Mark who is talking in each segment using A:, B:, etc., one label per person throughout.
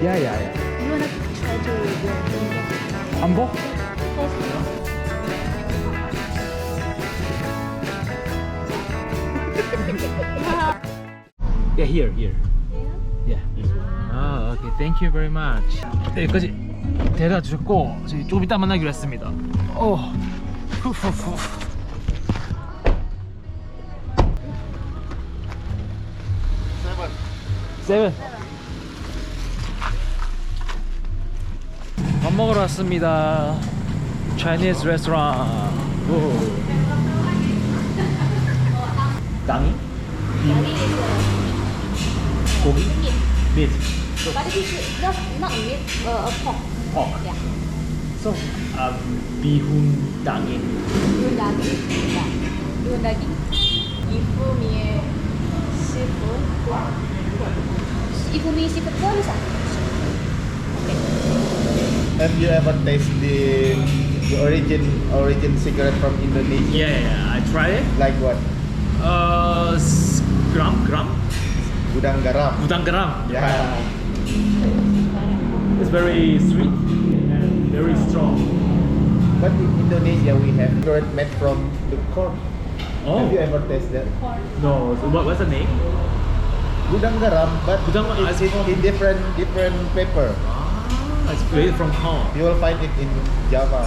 A: Yeah, yeah, yeah.
B: You wanna try to do
A: 한복? Yeah, here. Yeah. 아, okay. Thank you very much. 네, 여기까지 데려다 주셨고 저희 조금 이따 만나기로 했습니다. 후후후. 세븐. 밥 먹으러 왔습니다. Chinese restaurant. 오. 땅이? 고기? meat.
B: But it is not meat, pork.
A: Pork.
B: Yeah.
A: So, bihun daging.
B: Bihun daging. Yeah. Bihun daging. Ifumi seafood. Ifumi seafood pun bisa. Okay.
C: Have you ever tasted the origin cigarette from Indonesia?
A: Yeah, I tried it.
C: Like what?
A: Gram?
C: Gudang garam.
A: Udang garam.
C: Yeah.
A: It's very sweet and very strong.
C: But in Indonesia we have cigarette made from the corn.
A: Oh.
C: Have you ever tasted that?
A: No. So what's the name?
C: Gudang garam, but
A: Gudang
C: it's in different paper.
A: It's made from corn.
C: You will find it in Java,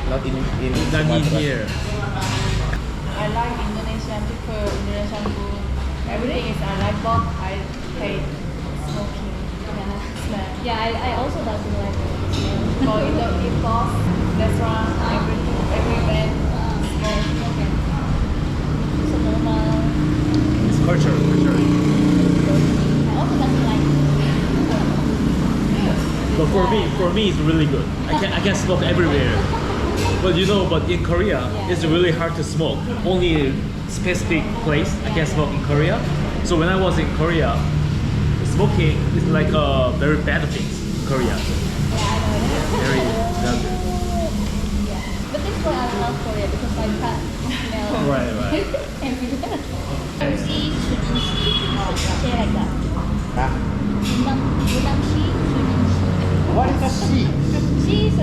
C: not in
A: Not in
C: Sumatra.
A: here.
D: I like Indonesian people, Indonesian food. Everything is I like, but I hate smoking. Smell.
B: Yeah, I also doesn't like it.
D: For in the impulse restaurant, everywhere smoke.
B: So normal.
A: It's culture.
B: I also doesn't like it.
A: But for me, it's really good. I can smoke everywhere. But in Korea, it's really hard to smoke. Only specific place I can smoke in Korea. So when I was in Korea, smoking is like a very bad thing in Korea.
B: Yeah, I know.
A: Very bad.
B: Yeah. But that's why I love Korea because I can't smell
A: Right.
B: everywhere. Sushi, say like that.
C: Ah,
B: Gudang shi,
C: what is a she?
B: she is a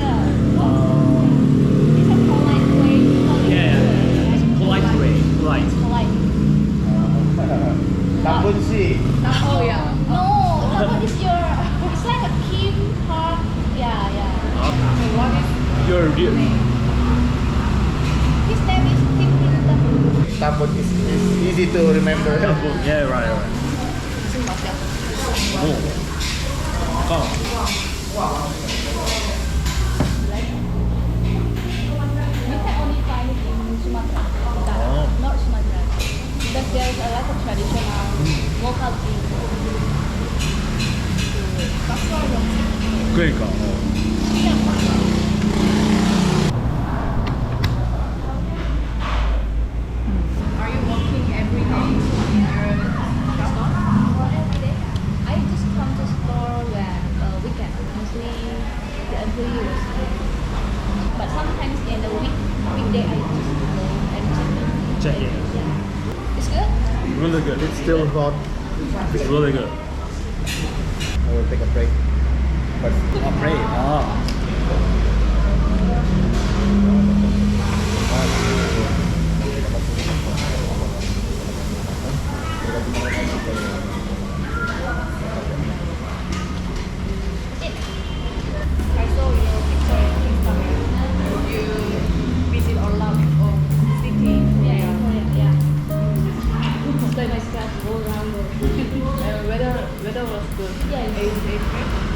B: polite way to call it.
A: Yeah. It's a polite way. Polite.
B: Polite.
C: Tambun she.
D: Oh yeah.
B: No, that is your. It's like a Kim Park. Yeah.
D: What is
A: Your view.
B: His name is Kim Hilton.
C: Tambun is easy to remember.
A: Yeah, right.
D: 무슨 맛이야?
A: Oh. Oh.
B: You can only find it in Sumatra, not Sumatra, because there is a lot of traditional local things.
A: 그러니까.
D: Are you working every day in your restaurant?
B: For every day, I just come to store when weekend. Mostly the employee was here. But sometimes in the weekday I just go and check in.
A: Check in.
B: Yeah. It's good.
A: Really good.
C: It's still hot.
A: It's really good.
C: I will take a break. But
A: Pray.
D: I saw your picture in Instagram. You visit a lot of city.
B: Yeah. By my scratch, go around.
D: Weather was good.
B: Yeah.
D: April.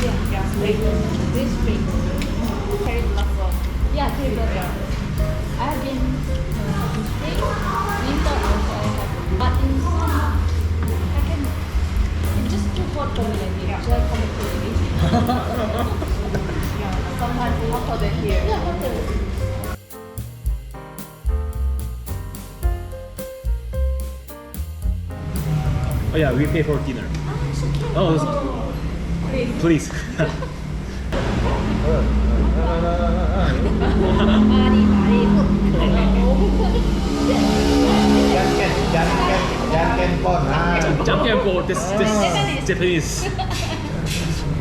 B: Yeah.
D: Spring.
B: This spring.
D: Very lots of.
B: Yeah, terrible. I have been in spring, winter also I have. But in summer, I can. It's just too hot for me.
D: Yeah.
B: So I come to the
D: Yeah. Sometimes hotter than here.
B: Yeah, hotter.
A: Oh yeah, we pay for dinner. Oh, please.
C: Janken pon.
A: Jamken this Japanese.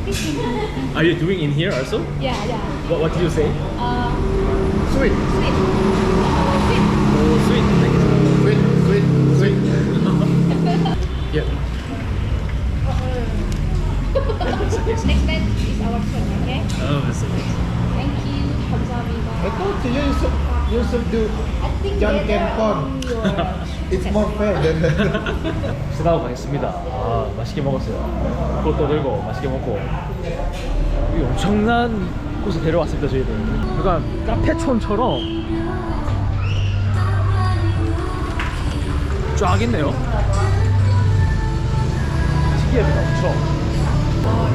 A: Are you doing in here also?
B: Yeah, yeah.
A: What do you say?
C: Sweet.
B: Sweet.
A: Oh, sweet. Thank you.
C: Sweet, sweet, sweet.
A: Yeah.
B: Next time is our turn, okay?
A: Oh, that's okay.
B: Thank you. 감사합니다.
C: I told you you should do
B: I think
C: John
B: later
C: Campon.
B: on your
C: It's more fair than
A: 식사하고 가겠습니다. 아, 맛있게 먹었어요. 그것도 들고 맛있게 먹고. 이 엄청난 곳에 데려왔습니다, 저희들. 약간 카페촌처럼 쫙 있네요. 신기합니다, 엄청.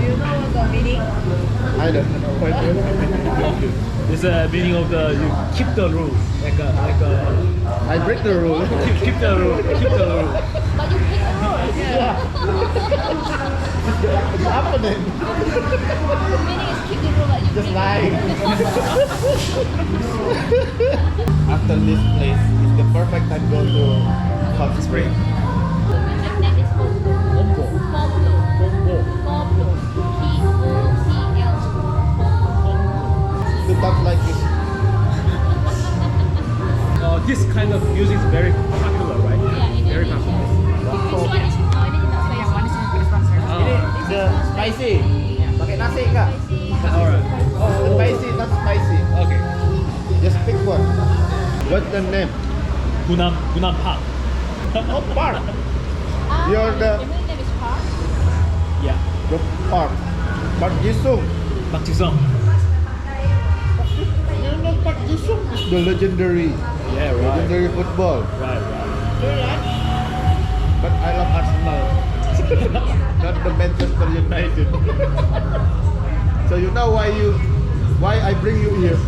D: You know the meaning?
C: I don't know.
A: It's the meaning of the you keep the rule. Like a
C: I break the rule.
A: keep the rule. Keep the rule.
B: but you pick a rule.
C: It's happening.
B: Meaning is keep the rule, but you
C: Just
B: pick
C: lying.
B: a
C: After this place, it's the perfect time to go to hot spring.
B: The music name is Gopro.
A: bombo.
B: Gopro.
A: bombo.
B: Gopro. G-O-P-L.
C: To talk like this.
A: This kind of music is very popular, right?
B: Yeah, in
A: Very
B: Indonesia.
A: popular.
B: This one is not spicy.
C: The spicy. Pakai nasi kak?
A: Alright.
C: The spicy, not spicy.
A: Okay.
C: Just pick one. What's the name?
A: 구남 파.
C: Oh, park.
B: Ah,
C: You're the-
B: the middle name is Park.
A: Yeah.
C: The park. Park Jisung.
A: 박지성.
C: You know Park Jisung is the legendary.
A: Yeah, right.
C: Legendary football.
A: Right.
C: But I love Arsenal. Not the Manchester United. So you know why I bring you here.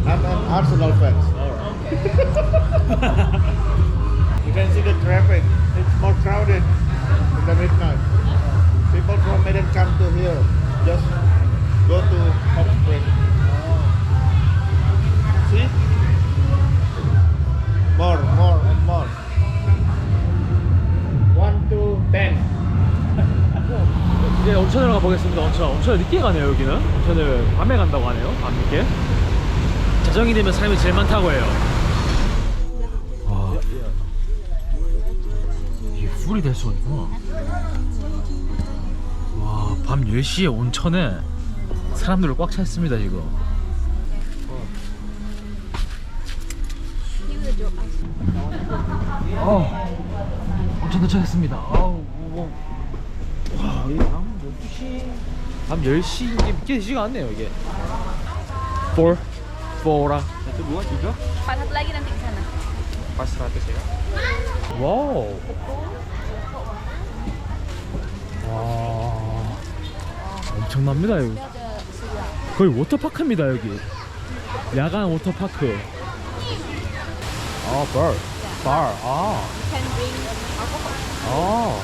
C: I'm an Arsenal fan. You can see the traffic. It's more crowded in the midnight. People from Medan come to here. Just go to hot spring. See? More and more. 1 to 10.
A: 이제 온천으로 가보겠습니다. 온천을 늦게 가네요. 여기는 온천을 밤에 간다고 하네요. 밤늦게. 자정이 되면 사람이 제일 많다고 해요. 와, 이게 풀이 될 수가 있구나. 와, 밤 10시에 온천에 사람들로 꽉 차 있습니다 지금. 온천 도착했습니다. 와, 이게 밤 12시, 밤 10시 이게 믿기지가 않네요 이게. 4랑 itu 2 juga
B: Pak, satu lagi nanti ke sana.
A: pas 100 ya. 와우. 와, 엄청납니다 여기.
B: Ada sebelah.
A: 거의 워터파크입니다 여기. 야간 워터파크. bar.
B: You can bring alcohol.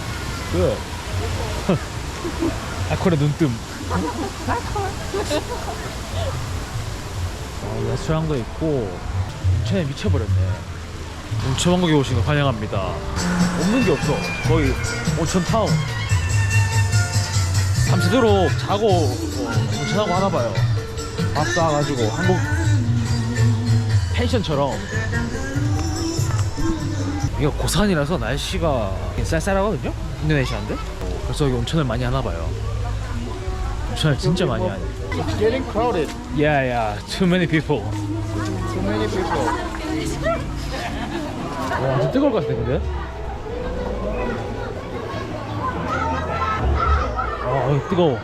A: good. 아코의 눈뜸. 레스토랑도 있고. 온천에 미쳐버렸네. 온천 왕국에 오신 거 환영합니다. 없는 게 없어. 거의 온천타운. 밤새도록 자고 온천하고 하나봐요. 밥 싸가지고 한국 펜션처럼. 이거 고산이라서 날씨가 쌀쌀하거든요? 인도네시아인데? 그래서 여기 온천을 많이 하나봐요. 온천을 진짜 많이 하네.
C: It's getting crowded.
A: Yeah, too many people.
C: Too many people.
A: 와, 진짜 뜨거울 것 같아, 근데? 뜨거워.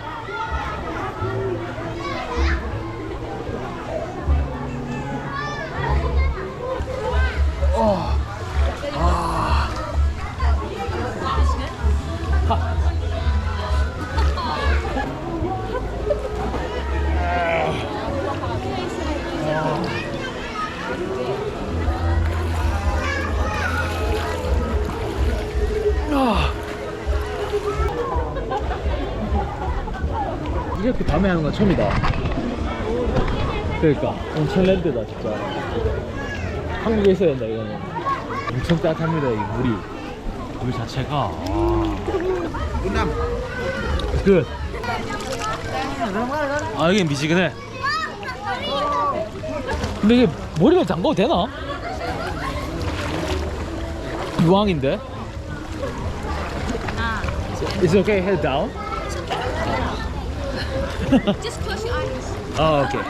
A: 이렇게 밤에 하는 건 처음이다. 그러니까 온천랜드다 진짜. 한국에 있어야 된다 이거는. 엄청 따뜻합니다 이 물이. 물 자체가.
C: Kunam.
A: 끝. 아 여기 미지근해. 근데 이게 머리를 담가도 되나? 유황인데? Is it okay? Head down?
B: Just close your eyes.
A: 아 오케이.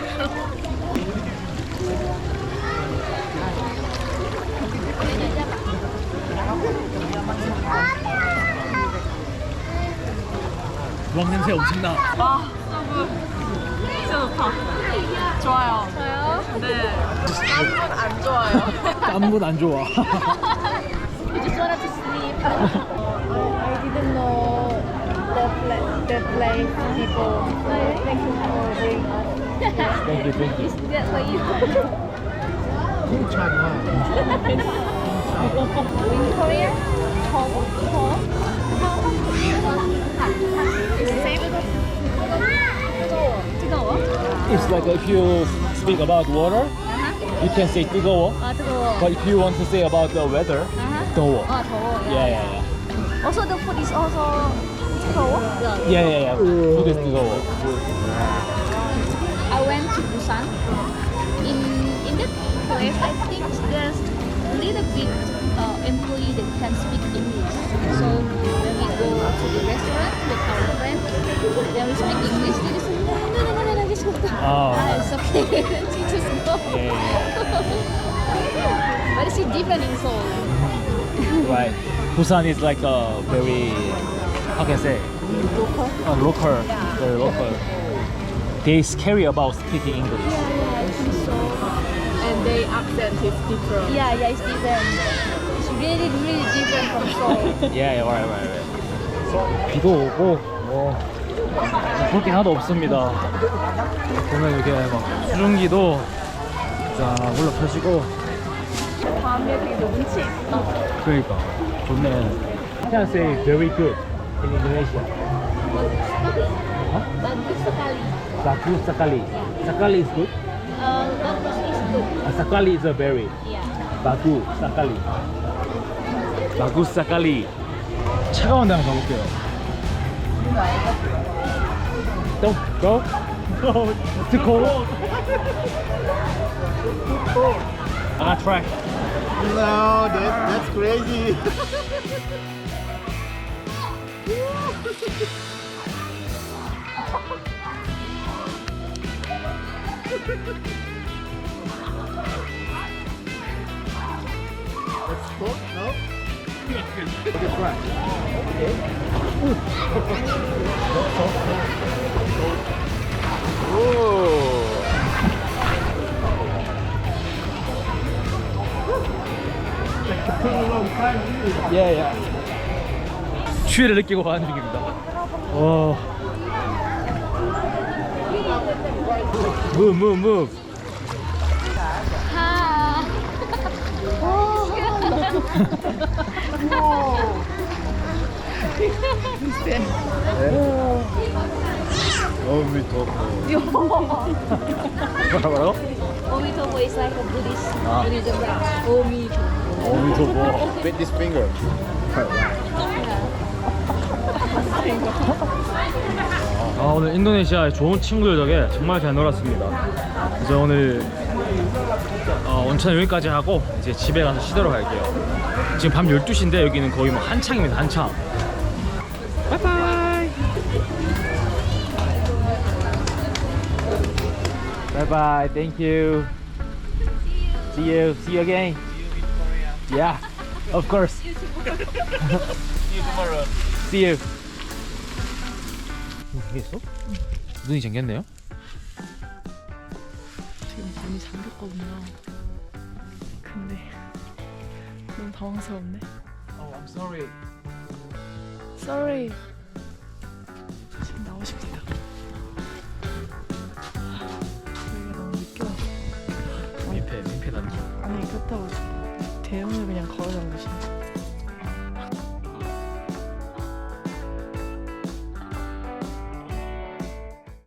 A: 유황 냄새 엄청나.
D: 아, 진짜 좋다. 좋아요.
B: 저요?
D: 네. 딴 건 안 좋아요.
A: 땀은 안 좋아.
B: You just wanted to sleep.
D: I didn't know the place people. Thank you for bringing us.
A: Thank you, thank you.
B: It's good for you. In Korea, 뜨거워?
A: It's like if you speak about water, you can say 뜨거워.
B: 아 뜨거워.
A: But if you want to say about the weather, 더워.
B: 아 더워.
A: Yeah.
B: Also the food is also 뜨거워?
A: Yeah. Food is 뜨거워.
B: I went to Busan. In that place, I think there's a little bit employee that can speak English. So when we go to the restaurant with our friends, then we speak English. They just say, no, just go.
A: Oh.
B: It's okay. Just go.
A: Yeah.
B: But it's different in Seoul.
A: Right. Busan is like a very, how can I say? Local. Very local. They scary about speaking English.
B: Yeah, I think so.
D: And their accent is different.
B: Yeah, it's different. It's really different from Seoul.
A: Yeah, right. 비도 오고 볼 게 하나도 없습니다. 보면 이렇게 막 수증기도 쫙 올라 펴지고.
D: 밤에도 운치 있다.
A: 그러니까 좋네. Can say very good in Indonesia.
B: Bagus sekali.
A: Bagus sekali. Sekali is good.
B: Bagus is good.
A: Sekali is a berry.
B: Yeah.
A: 바구 사칼리. 바구 사칼리. 차가운 데 한번 가볼게요. Don't go. No, too cold. I try.
C: No, that's crazy. That's cool, no? Okay, try.
A: Yeah. 추위를 느끼고 가는 중입니다. Move. 뭐라고?
B: Omitobo is like a Buddhism right?
A: 어미토보.
C: With this finger.
A: 오늘 인도네시아의 좋은 친구들 덕에 정말 잘 놀았습니다. 이제 오늘 온천 여기까지 하고 이제 집에 가서 쉬도록 할게요. 지금 밤 12시인데 여기는 거의 뭐 한창입니다. 한창. 바이바이. 바이바이. Thank you. See you again. Yeah, of course. See you tomorrow. See you. 잠겼어? 눈이 잠겼네요?
D: 지금 문이 잠겼거든요. 근데 너무 당황스럽네.
A: Oh, I'm sorry.
D: Sorry. 지금 나오십니다. 저희가 너무 늦게 왔어.
A: 민폐 남기.
D: 아니 그렇다고 대문을 그냥 걸어 잠그시네.